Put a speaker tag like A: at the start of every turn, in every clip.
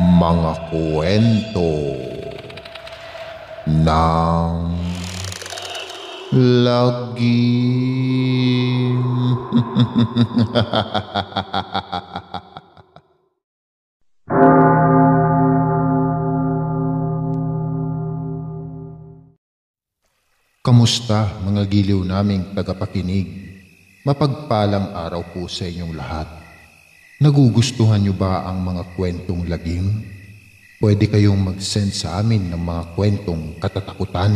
A: Mga kwento ng lagim. Kamusta mga giliw naming tagapakinig? Mapagpalang araw po sa inyong lahat. Nagugustuhan niyo ba ang mga kwentong lagim? Pwede kayong mag-send sa amin ng mga kwentong katatakutan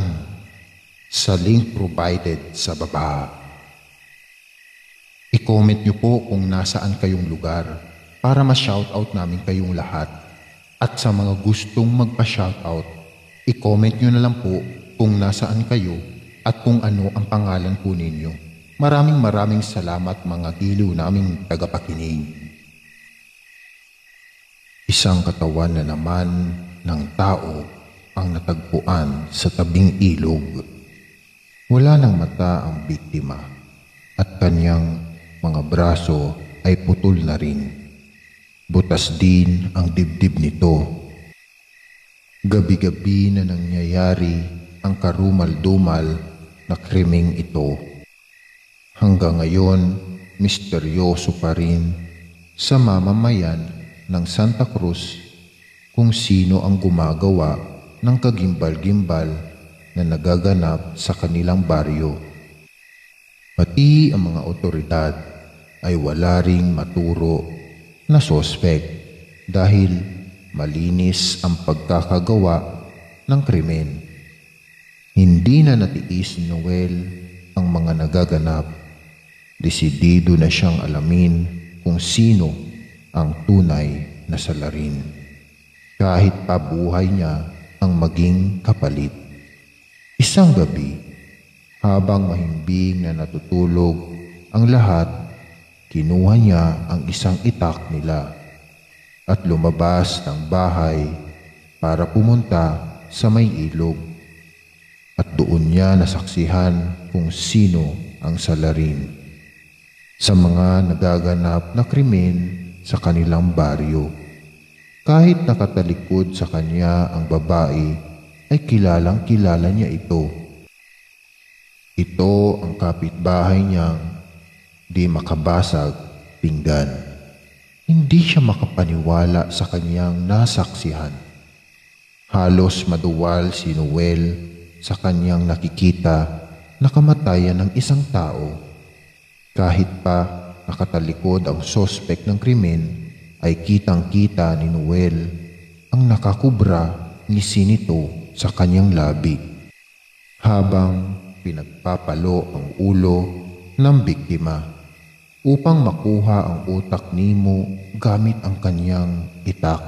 A: sa link provided sa baba. I-comment niyo po kung nasaan kayong lugar para ma-shoutout namin kayong lahat. At sa mga gustong magpa-shoutout, i-comment niyo na lang po kung nasaan kayo at kung ano ang pangalan po ninyo. Maraming salamat mga giliw naming tagapakinig. Isang katawan na naman ng tao ang natagpuan sa tabing ilog. Wala ng mata ang biktima at kanyang mga braso ay putol na rin. Butas din ang dibdib nito. Gabi-gabi na nangyayari ang karumal-dumal na krimeng ito. Hanggang ngayon, misteryoso pa rin sa mamamayan ng Santa Cruz kung sino ang gumagawa ng kagimbal-gimbal na nagaganap sa kanilang baryo. Pati ang mga otoridad ay wala ring maturo na sospek dahil malinis ang pagkakagawa ng krimen. Hindi na natiis ni Noel ang mga nagaganap. Desidido na siyang alamin kung sino ang tunay na salarin. Kahit pa buhay niya ang maging kapalit. Isang gabi, habang mahimbing na natutulog ang lahat, kinuha niya ang isang itak nila at lumabas ng bahay para pumunta sa may ilog. At doon niya nasaksihan kung sino ang salarin sa mga nagaganap na krimen sa kanilang baryo. Kahit nakatalikod sa kanya ang babae, ay kilalang-kilala niya ito. Ito ang kapitbahay niyang di makabasag pinggan. Hindi siya makapaniwala sa kanyang nasaksihan. Halos maduwal si Noel sa kanyang nakikita na kamatayan ng isang tao. Kahit pa nakatalikod ang sospek ng krimen, ay kitang-kita ni Noel ang nakakubra ngisi nito sa kanyang labi habang pinagpapalo ang ulo ng biktima upang makuha ang utak nimo gamit ang kanyang itak.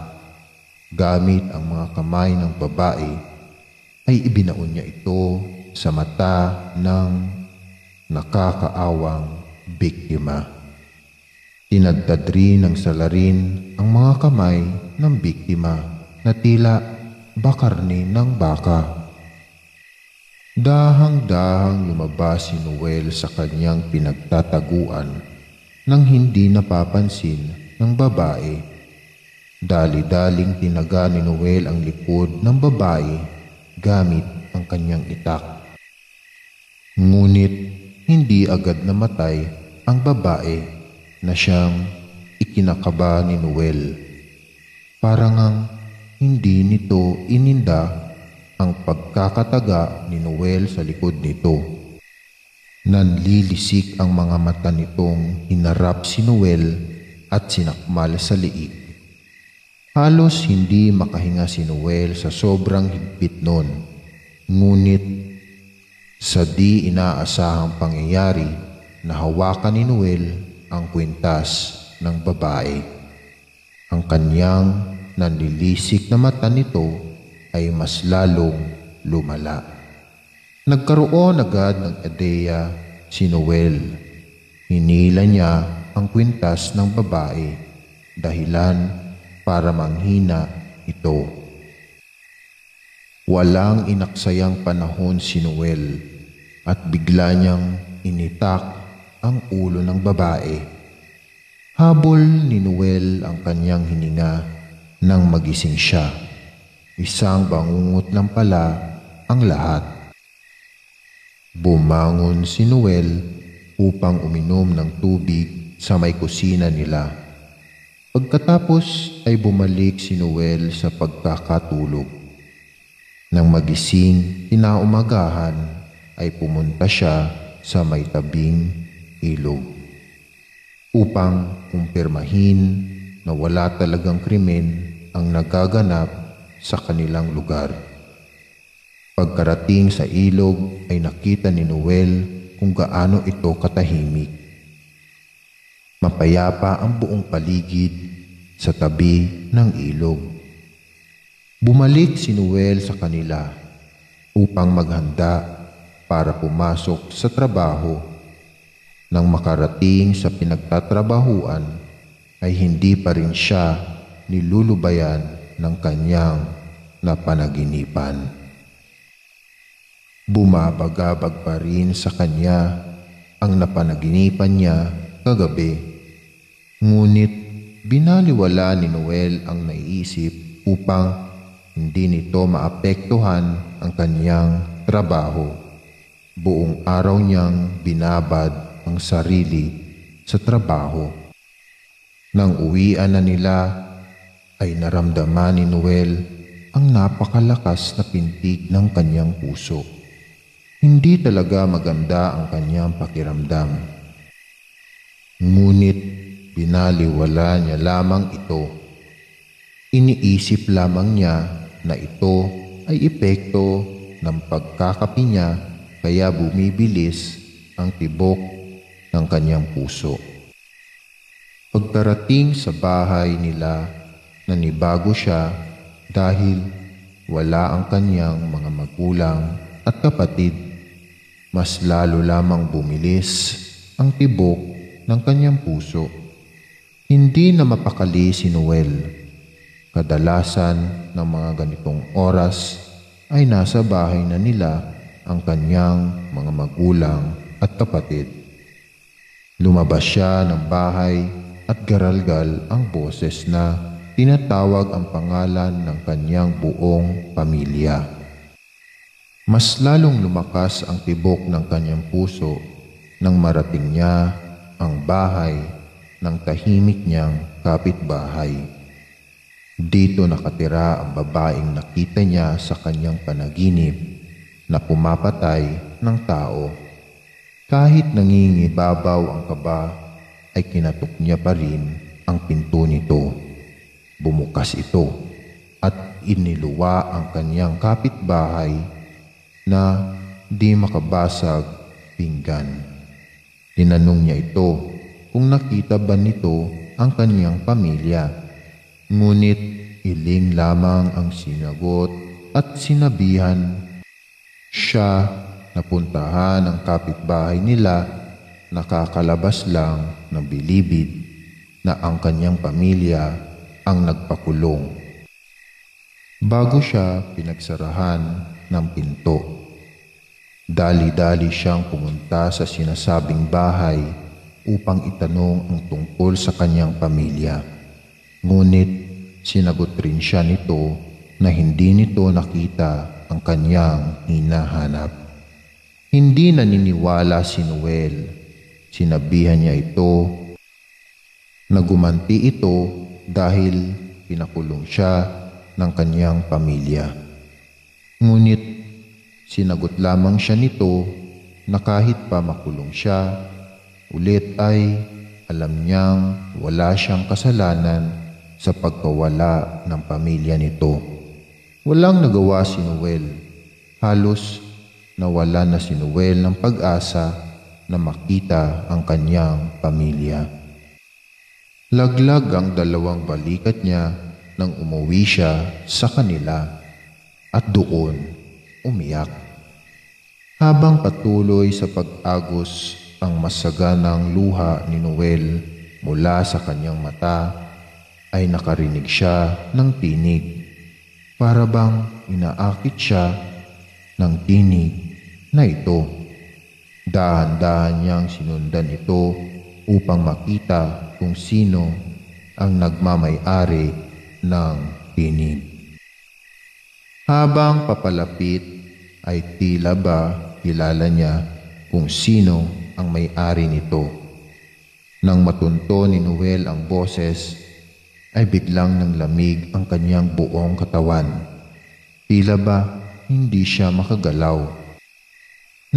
A: Gamit ang mga kamay ng babae ay ibinaon niya ito sa mata ng nakakaawang biktima. Tinadtad rin ng salarin ang mga kamay ng biktima na tila bakarne ng baka. Dahang-dahang lumabas si Noel sa kanyang pinagtataguan nang hindi napapansin ng babae. Dali-daling tinaga ni Noel ang likod ng babae gamit ang kanyang itak. Ngunit hindi agad namatay ang babae na siyang ikinakaba ni Noel. Parang ngang hindi nito ininda ang pagkakataga ni Noel sa likod nito. Nanlilisik ang mga mata nitong hinarap si Noel at sinakmal sa liig. Halos hindi makahinga si Noel sa sobrang higpit nun. Ngunit sa di inaasahang pangyayari, nahawakan ni Noel ang kwintas ng babae. Ang kanyang nanlilisik na mata nito ay mas lalong lumala. Nagkaroon agad ng ideya si Noel. Hinila niya ang kwintas ng babae, dahilan para manghina ito. Walang inaksayang panahon si Noel at bigla niyang initak ang ulo ng babae. Habol ni Noel ang kanyang hininga Nang magising siya, isang bangungot lang pala ang lahat. Bumangon si Noel upang uminom ng tubig sa may kusina nila. Pagkatapos ay bumalik si Noel sa pagkakatulog. Nang magising kinaumagahan ay pumunta siya sa may tabing ilog upang kumpirmahin na wala talagang krimen ang nagaganap sa kanilang lugar. Pagkarating sa ilog ay nakita ni Noel kung gaano ito katahimik. Mapayapa ang buong paligid sa tabi ng ilog. Bumalik si Noel sa kanila upang maghanda para pumasok sa trabaho. Nang makarating sa pinagtatrabahuan ay hindi pa rin siya nilulubayan ng kanyang napanaginipan. Bumabagabag pa rin sa kanya ang napanaginipan niya kagabi. Ngunit binaliwala ni Noel ang naiisip upang hindi nito maapektuhan ang kanyang trabaho. Buong araw niyang binabad ang sarili sa trabaho. Nang uwian na nila ay naramdaman ni Noel ang napakalakas na pintig ng kanyang puso. Hindi talaga maganda ang kanyang pakiramdam. Ngunit binaliwala niya lamang ito. Iniisip lamang niya na ito ay epekto ng pagkakapi niya kaya bumibilis ang tibok ng kanyang puso. Pagkarating sa bahay nila, nanibago siya dahil wala ang kanyang mga magulang at kapatid. Mas lalo lamang bumilis ang tibok ng kanyang puso. Hindi na mapakali si Noel. Kadalasan ng mga ganitong oras ay nasa bahay na nila ang kanyang mga magulang at kapatid. Lumabas siya ng bahay at garalgal ang boses na tinatawag ang pangalan ng kanyang buong pamilya. Mas lalong lumakas ang tibok ng kanyang puso nang marating niya ang bahay ng tahimik niyang kapitbahay. Dito nakatira ang babaeng nakita niya sa kanyang panaginip na pumapatay ng tao. Kahit nangingibabaw ang kaba, ay kinatok niya pa rin ang pinto nito. Bumukas ito at iniluwa ang kanyang kapitbahay na di makabasag pinggan. Tinanong niya ito kung nakita ba nito ang kanyang pamilya. Ngunit iling lamang ang sinagot at sinabihan siya napuntahan ang kapitbahay nila, nakakalabas lang ng bilibid na ang kanyang pamilya ang nagpakulong. Bago siya pinagsarahan ng pinto, dali-dali siyang pumunta sa sinasabing bahay upang itanong ang tungkol sa kanyang pamilya. Ngunit sinagot rin siya nito na hindi nito nakita ang kanyang hinahanap. Hindi naniniwala si Noel. Sinabihan niya ito na gumanti ito dahil pinakulong siya ng kanyang pamilya. Ngunit sinagot lamang siya nito na kahit pa makulong siya, ulit ay alam niyang wala siyang kasalanan sa pagkawala ng pamilya nito. Walang nagawa si Noel. Halos nawala na si Noel ng pag-asa na makita ang kanyang pamilya. Laglag ang dalawang balikat niya nang umuwi siya sa kanila at doon umiyak. Habang patuloy sa pag-agos ang masaganang luha ni Noel mula sa kanyang mata, ay nakarinig siya ng tinig. Para bang inaakit siya ng tinig na ito. Dahan-dahan niyang sinundan ito upang makita kung sino ang nagmamay-ari ng tinig. Habang papalapit ay tila ba kilala niya kung sino ang may-ari nito. Nang matunto ni Noel ang boses, ay biglang nanglamig ang kanyang buong katawan. Tila ba hindi siya makagalaw.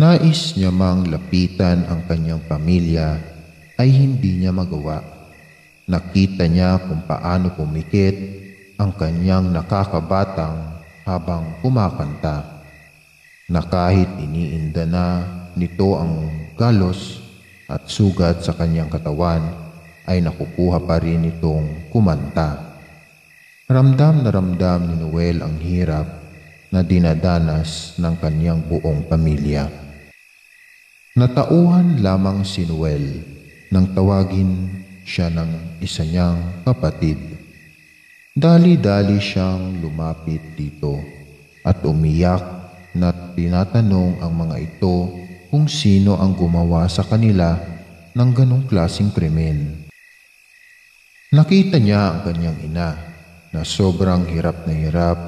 A: Nais niya mang lapitan ang kanyang pamilya ay hindi niya magawa. Nakita niya kung paano pumikit ang kanyang nakakabatang habang kumakanta, na kahit iniinda na nito ang galos at sugat sa kanyang katawan ay nakukuha pa rin itong kumanta. Ramdam na ramdam ni Noel ang hirap na dinadanas ng kanyang buong pamilya. Natauhan lamang si Noel nang tawagin siya ng isa niyang kapatid. Dali-dali siyang lumapit dito at umiyak na tinatanong ang mga ito kung sino ang gumawa sa kanila ng ganong klaseng krimen. Nakita niya ang kanyang ina na sobrang hirap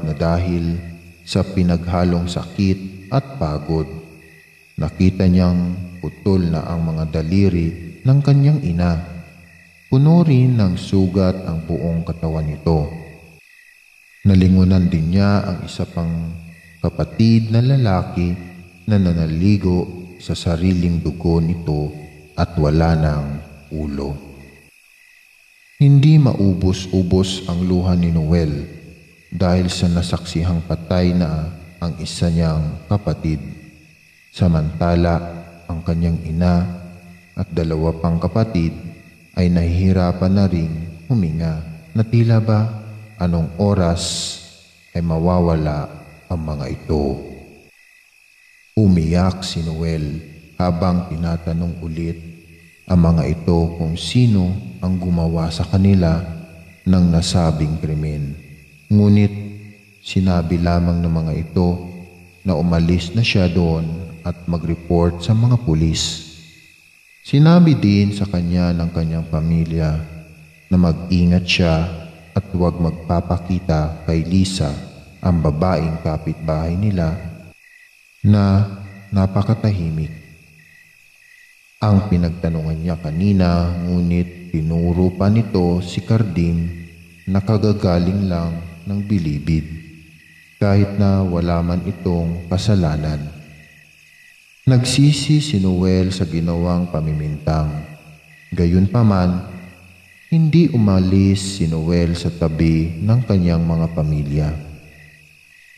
A: na dahil sa pinaghalong sakit at pagod. Nakita niyang putol na ang mga daliri ng kanyang ina. Puno rin ng sugat ang buong katawan nito. Nalingunan din niya ang isa pang kapatid na lalaki na nanaligo sa sariling dugo nito at wala ng ulo. Hindi maubos-ubos ang luha ni Noel dahil sa nasaksihang patay na ang isa niyang kapatid. Samantala, ang kanyang ina at dalawa pang kapatid ay nahihirapan na ring huminga na tila ba anong oras ay mawawala ang mga ito. Umiyak si Noel habang tinatanong ulit ang mga ito kung sino ang gumawa sa kanila ng nasabing krimen. Ngunit sinabi lamang ng mga ito na umalis na siya doon at mag-report sa mga pulis. Sinabi din sa kanya ng kanyang pamilya na mag-ingat siya at huwag magpapakita kay Lisa, ang babaeng kapitbahay nila, na napakatahimik. Ang pinagtanungan niya kanina, ngunit tinuro pa nito si Carding na kagagaling lang ng bilibid, kahit na wala man itong kasalanan. Nagsisi si Noel sa ginawang pamimintang. Gayunpaman, hindi umalis si Noel sa tabi ng kanyang mga pamilya.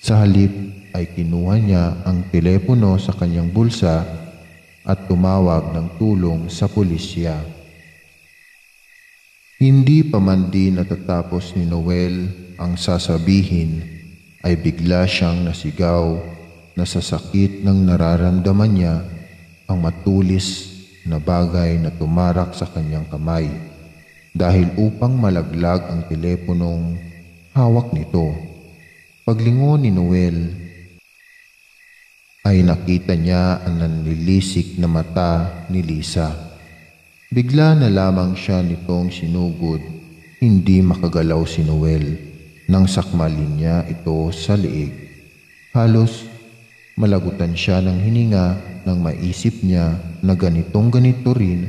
A: Sa halip ay kinuha niya ang telepono sa kanyang bulsa at tumawag ng tulong sa pulisya. Hindi pa man din natatapos ni Noel ang sasabihin ay bigla siyang nasigaw na sa sakit ng nararamdaman niya ang matulis na bagay na tumarak sa kanyang kamay dahil upang malaglag ang teleponong hawak nito. Paglingon ni Noel ay nakita niya ang nanlilisik na mata ni Lisa. Bigla na lamang siya nitong sinugod. Hindi makagalaw si Noel nang sakmalin niya ito sa liig. Halos malagutan siya ng hininga nang maisip niya na ganito rin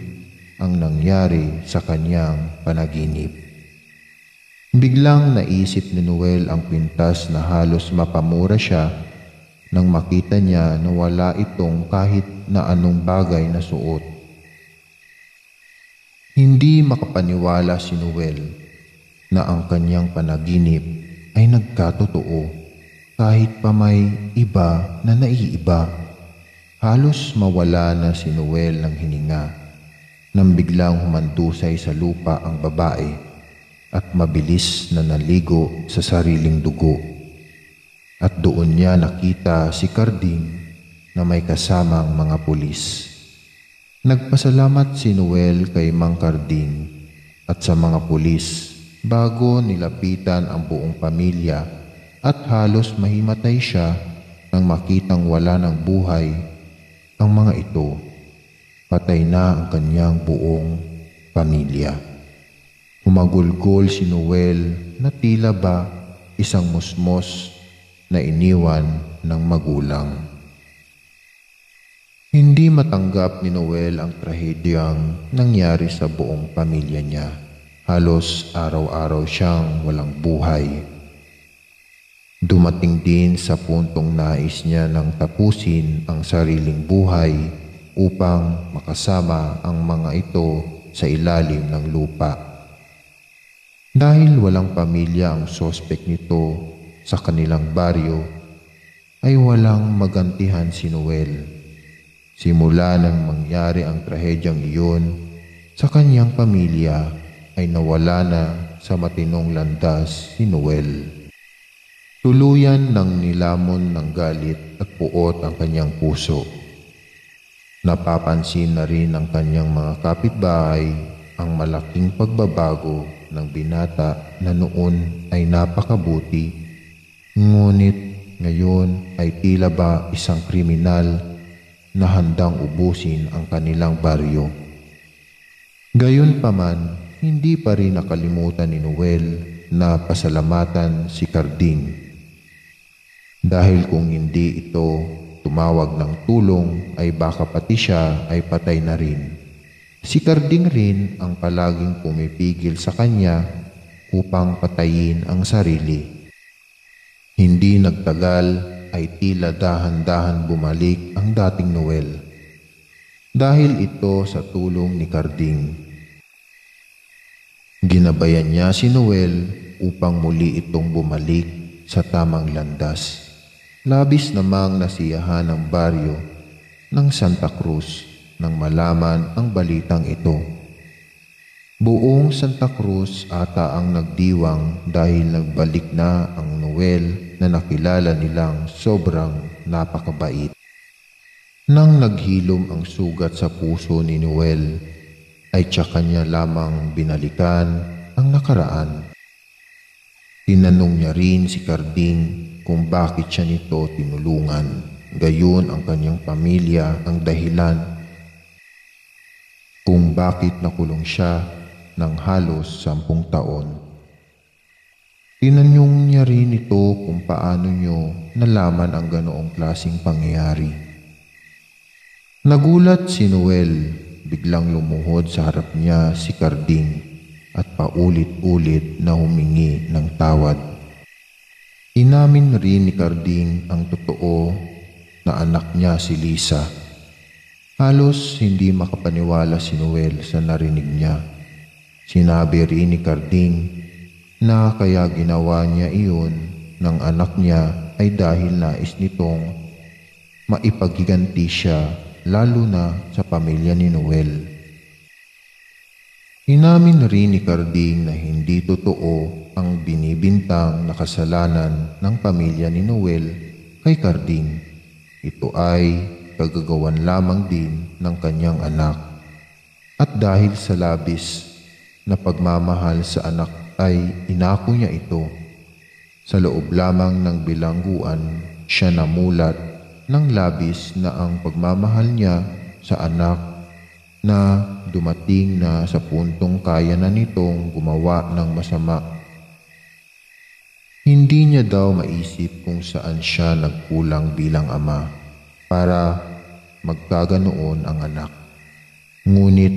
A: ang nangyari sa kanyang panaginip. Biglang naisip ni Noel ang kwintas na halos mapamura siya nang makita niya na wala itong kahit na anong bagay na suot. Hindi makapaniwala si Noel na ang kanyang panaginip ay nagkatotoo. Kahit pa may iba na naiiba, halos mawala na si Noel ng hininga nang biglang humandusay sa lupa ang babae at mabilis na naligo sa sariling dugo. At doon niya nakita si Carding na may kasamang mga pulis. Nagpasalamat si Noel kay Mang Carding at sa mga pulis bago nilapitan ang buong pamilya at halos mahimatay siya nang makitang wala ng buhay ang mga ito. Patay na ang kanyang buong pamilya. Humagulgol si Noel na tila ba isang musmos na iniwan ng magulang. Hindi matanggap ni Noel ang trahedyang nangyari sa buong pamilya niya. Halos araw-araw siyang walang buhay. Dumating din sa puntong nais niya nang tapusin ang sariling buhay upang makasama ang mga ito sa ilalim ng lupa. Dahil walang pamilya ang sospek nito sa kanilang baryo, ay walang magantihan si Noel. Simula nang mangyari ang trahedyang iyon, sa kanyang pamilya ay nawala na sa matinong landas si Noel. Tuluyan ng nilamon ng galit at puot ang kanyang puso. Napapansin na rin ng kanyang mga kapitbahay ang malaking pagbabago ng binata na noon ay napakabuti, ngunit ngayon ay tila ba isang kriminal na handang ubusin ang kanilang baryo. Gayunpaman, hindi pa rin nakalimutan ni Noel na pasalamatan si Carding. Dahil kung hindi ito tumawag ng tulong ay baka pati siya ay patay na rin. Si Carding rin ang palaging pumipigil sa kanya upang patayin ang sarili. Hindi nagtagal ay tila dahan-dahan bumalik ang dating Noel. Dahil ito sa tulong ni Carding. Ginabayan niya si Noel upang muli itong bumalik sa tamang landas. Labis namang nasiyahan ng baryo ng Santa Cruz nang malaman ang balitang ito. Buong Santa Cruz ata ang nagdiwang dahil nagbalik na ang Noel na nakilala nilang sobrang napakabait. Nang naghilom ang sugat sa puso ni Noel, ay tsaka niya lamang binalikan ang nakaraan. Tinanong niya rin si Carding kung bakit siya nito tinulungan, gayon ang kanyang pamilya ang dahilan kung bakit nakulong siya ng halos 10 taon. Tinanong niya rin ito kung paano niyo nalaman ang ganoong klaseng pangyayari. Nagulat si Noel, biglang lumuhod sa harap niya si Carding at paulit-ulit na humingi ng tawad. Inamin rin ni Carding ang totoo na anak niya si Lisa. Halos hindi makapaniwala si Noel sa narinig niya. Sinabi rin ni Carding na kaya ginawa niya iyon ng anak niya ay dahil nais nitong maipaghiganti siya lalo na sa pamilya ni Noel. Inamin rin ni Carding na hindi totoo ang binibintang na kasalanan ng pamilya ni Noel kay Carding. Ito ay kagagawan lamang din ng kanyang anak. At dahil sa labis na pagmamahal sa anak ay inako niya ito. Sa loob lamang ng bilangguan, siya namulat ng labis na ang pagmamahal niya sa anak na dumating na sa puntong kaya na nitong gumawa ng masama. Hindi niya daw maisip kung saan siya nagkulang bilang ama para magkaganoon ang anak. Ngunit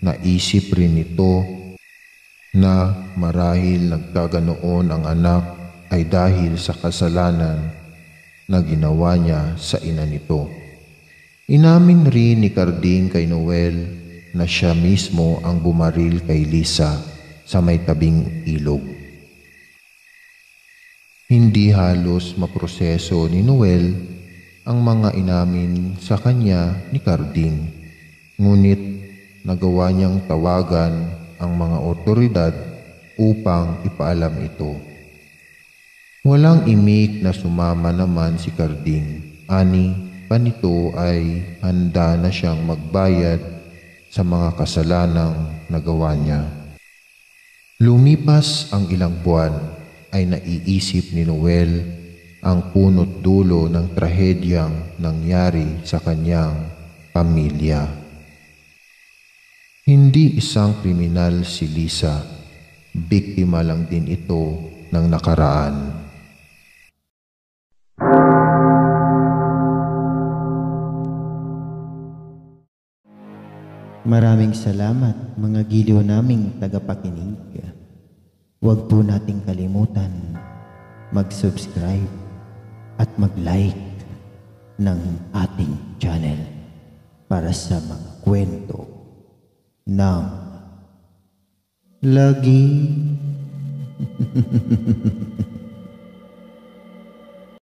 A: naisip rin nito na marahil nagkaganoon ang anak ay dahil sa kasalanan na ginawa niya sa ina nito. Inamin rin ni Carding kay Noel na siya mismo ang bumaril kay Lisa sa may tabing ilog. Hindi halos maproseso ni Noel ang mga inamin sa kanya ni Carding, ngunit nagawa niyang tawagan ang mga otoridad upang ipaalam ito. Walang imik na sumama naman si Carding. Ani pa nito ay handa na siyang magbayad sa mga kasalanang nagawa niya. Lumipas ang ilang buwan ay naiisip ni Noel ang punot dulo ng trahedyang nangyari sa kanyang pamilya. Hindi isang kriminal si Lisa, Biktima lang din ito ng nakaraan.
B: Maraming salamat mga giliw naming tagapakinig. Huwag po nating kalimutan mag-subscribe at mag-like ng ating channel para sa mga kwento ng lagi.